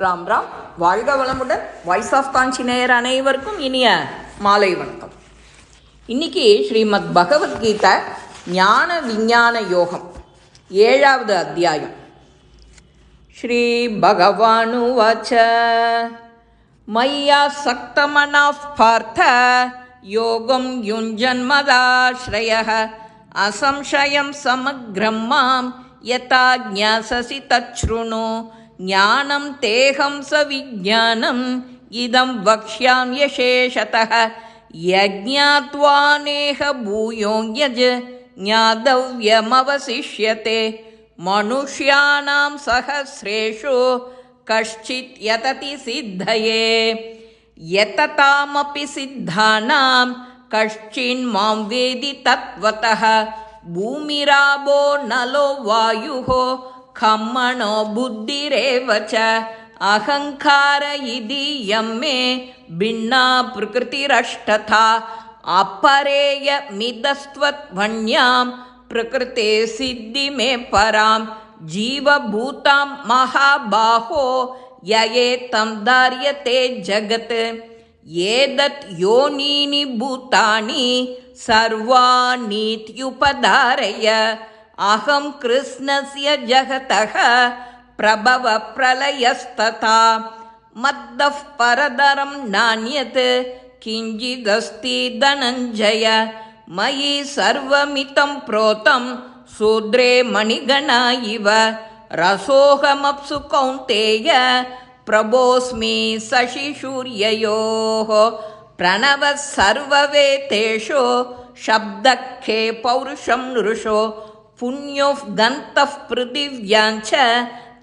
ராம் ராம். வாழ்க வளமுடன். Voice of காஞ்சி நேயர் அனைவருக்கும் இனிய மாலை வணக்கம். இன்னைக்கு ஸ்ரீமத் பகவத்கீதை ஞான விஞ்ஞான யோகம் 7வது அத்தியாயம். ஸ்ரீ பகவானுவாச்ச மய்யா சக்தமனாஃப் பார்த்த யோகம் யுஞ்சன்மதாஸ்ரயः அசம்சயம் சமக்ரம் மாம் யதா ஞாசசி தச்ருணு ஞானம் தேகம் சவிஜ்ஞானம் இதம் வக்ஷ்யாம் யசேஷதः யஜ்ஞாத்வா நேஹ பூயோங் யஜ் ஞாதவ்யமவசிஷ்யதே மனுஷ்யானாம் சஹஸ்ரேஷு கஷ்சித் யததி சித்தயே யததாமபி சித்தானாம் கஷ்சின் மாம் வேதி தத்வதः பூமிராபோ நலோ வாயுஹோ கம்மணோ புத்திரேவச்ச அகங்கார இதி யம்மே பின்னா பிரகிருதிரஷ்டதா அப்பரேய மிதஸ்த்வத் வன்யாம் பிரகிருதே சித்தி மே பராம் ஜீவபூதாம் மகாபாஹோ யயே தம் தாரியதே ஜகத் ஏதத் யோனீனி பூதானி சர்வாணீத்யுபதாரய அகம் கிருஷ்ணஸ்ய ஜகதः பிரபவ பிரலயஸ்ததா மத்தः பரதரம் நான்யத் கிஞ்சிதஸ்தி தனஞ்சய மயி சர்வமிதம் ப்ரோதம் சூத்ரே மணிகணா இவ ரசோகமப்சு கௌந்தேய பிரபோஸ்மி சசிசூர்யயோः பிரணவ சர்வவேதேஷு சப்தக்கே பௌருஷம் நுருஷோ புண்யோ கந்தः பிருதிவ்யாஞ்ச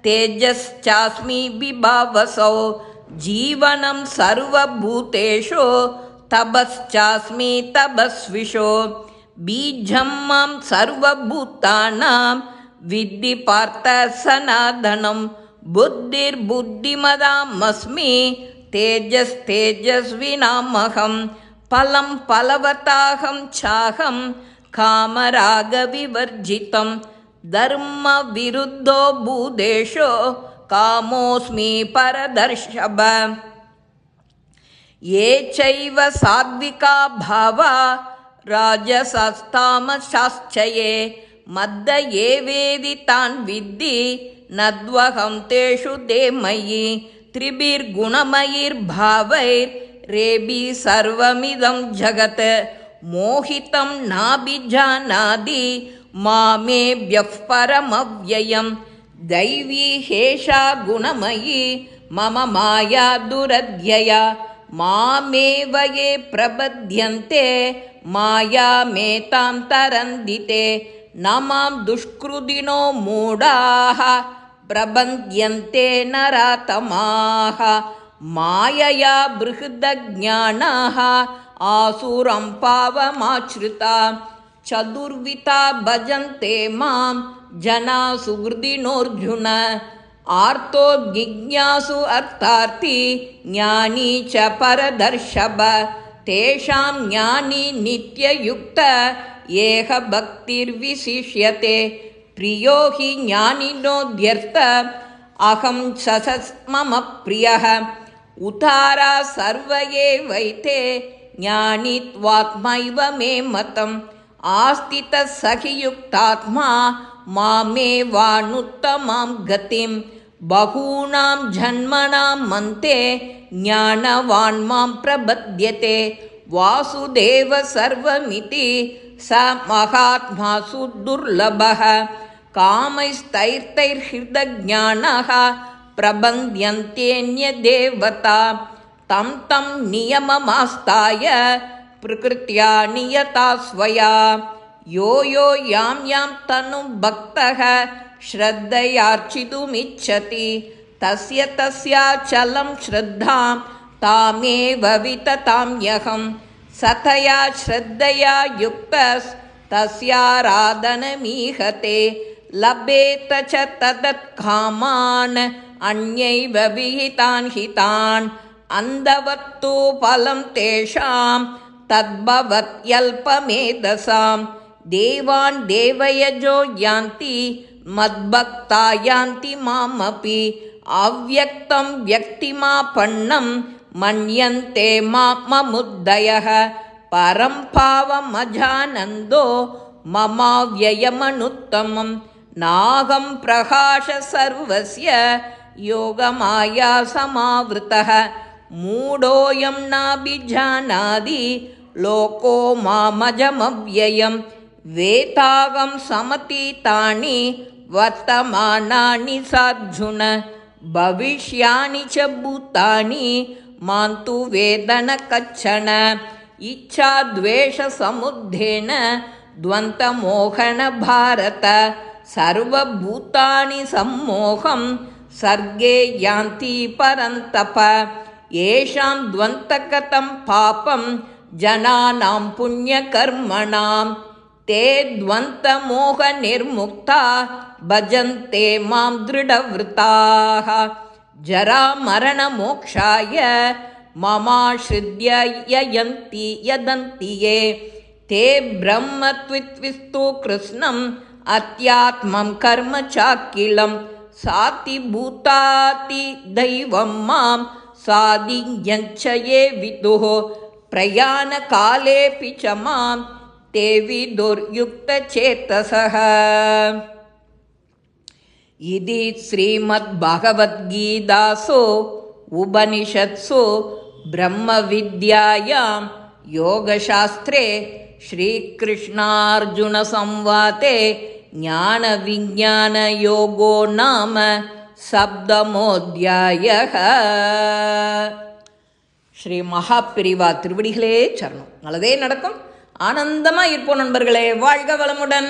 தேஜஸ்சாஸ்மி பிபாவசோ ஜீவனம் சர்வபூதேஷு தபஸ்சாஸ்மி தபஸ்விஷோ பீஜம் மாம் சர்வபூதானாம் வித்தி பார்த்த சனாதனம் புத்திர்புத்திமதாமஸ்மி தேஜஸ் தேஜஸ்வினாமகம் பலம் பலவதாகம் சாகம் காமராக விவர்ஜிதம் தர்ம விருத்தோ பூதேஷோ காமோஸ்மி பரதர்ஷப ஏ சைவ சாத்விகா பாவா ராஜசஸ்தாமசாஸ்சயே மத்த ஏ வேதி தான் வித்தி நத்வகம் தேஷு தேமயி திரிபிர்குணமயிர்பாவைர் ரேபி சர்வமிதம் ஜகத் மோஹிதம் நாபிஜானாதி மாமேப்யஃ பரமவ்யயம் தைவீ ஹேஷா குணமயி மம மாயா துரத்யயா மாமேவ யே பிரபத்யந்தே மாயாமேதாம் தரந்திதே நமாம் துஷ்க்ருதினோ மூடாः பிரபந்த்யந்தே நராதமாः மாயயா பிருஹதஜ்ஞானாः ஆசுரம் பாவமாச்ருதா சதுர்விதா பஜந்தே மாம் ஜனா சுக்ருதினோர்ஜுன ஆர்த்தோ ஜிக்ஞாசு அர்த்தார்த்தி ஞானி ச பரதர்ஷப தேஷாம் ஞானி நித்யயுக்த ஏக பக்திர்விசிஷ்யதே பிரியோ ஹி ஞானினோத்யர்த்த அகம் சசஸ் மம பிரியः உதாரா சர்வ ஏவைதே ஞானித்வாத்மைவ மே மதம் ஆஸ்தித சகியுக்தாத்மா மாமேவானுத்தமாம் கதிம் பகூனாம் ஜன்மனாம் மந்தே ஞானவான் மாம் பிரபத்யதே வாசுதேவ சர்வமிதி ச மகாத்மா சுதுர்லபः காமைஸ்தைர்தைர்ஹிருதஜ்ஞானः பிரபந்த்யந்தேன்யதேவதா தம் தம் நியமமாஸ்தாய பிரகிருத்யா நியதா ஸ்வயா யோ யோ யாம் யாம் தனும் பக்தः ஸ்ரத்தையார்ச்சிதுமிச்சதி தஸ்ய தஸ்யாச்சலம் ஸ்ரத்தாம் தாமேவ விததாம் யகம் சதயா ஸ்ரத்தையா யுக்தஸ் தஸ்யாராதனமீஹதே லபேத ச ததத் காமான் அன்யைவ விஹிதான் ஹிதான் அந்தவத்து பலம் தேஷாம் தத்பவத்யல்பமேதசாம் தேவான் தேவயஜோ யாந்தி மத்பக்தா யாந்தி மாமபி அவ்யக்தம் வியக்திமாபன்னம் மன்யந்தே மாமமுத்தயः பரம் பாவமஜானந்தோ மமாவ்யயமனுத்தமம் நாகம் பிரகாஷ சர்வஸ்ய யோகமாயா சமாவ்ருதः மூடோயம் நாபிஜானாதி லோகோ மாமஜமவ்யயம் வேதாகம் சமதீதானி வர்த்தமானானி சார்ஜுன பவிஷ்யானி ச பூதானி மாந்து வேதன கச்சன இச்சா துவேஷ சமுத்தேன துவந்த மோகன பாரத சர்வபூதானி சம்மோகம் சர்గే யாந்தி பரந்தப ஏஷாம் துவந்தகதம் பாபம் ஜனானாம் புண்ணியகர்மணாம் தே துவந்த மோக நிர்முக்தா பஜந்தே மாம் திருடவ்ருதாக ஜரா மரண மோக்ஷாய மமாஸ்ரித்ய யயந்தி யதந்தி யே தே பிரம்மத்வித்விஸ்து கிருஷ்ணம் அத்யாத்மம் கர்ம சாக்கிலம் சாதி பூதாதி தெய்வம் மாம் சாதியஞ்சயே விதுஹோ பிரயாண காலேபி ச மாம் தே விதுர்யுக்த சேதசஹ. இதி ஸ்ரீமத் பகவத்கீதாசு உபனிஷத்சு பிரம்ம வித்யாயாம் யோகசாஸ்திரே ஸ்ரீகிருஷ்ணார்ஜுன சம்வாதே ஞான விஞ்ஞான யோகோ நாம சப்தமோத்யாயः. ஸ்ரீ மகாபிரிவா திருவடிகளே சரணம். நல்லதே நடக்கும். ஆனந்தமாக இருப்போம் நண்பர்களே. வாழ்க வளமுடன்.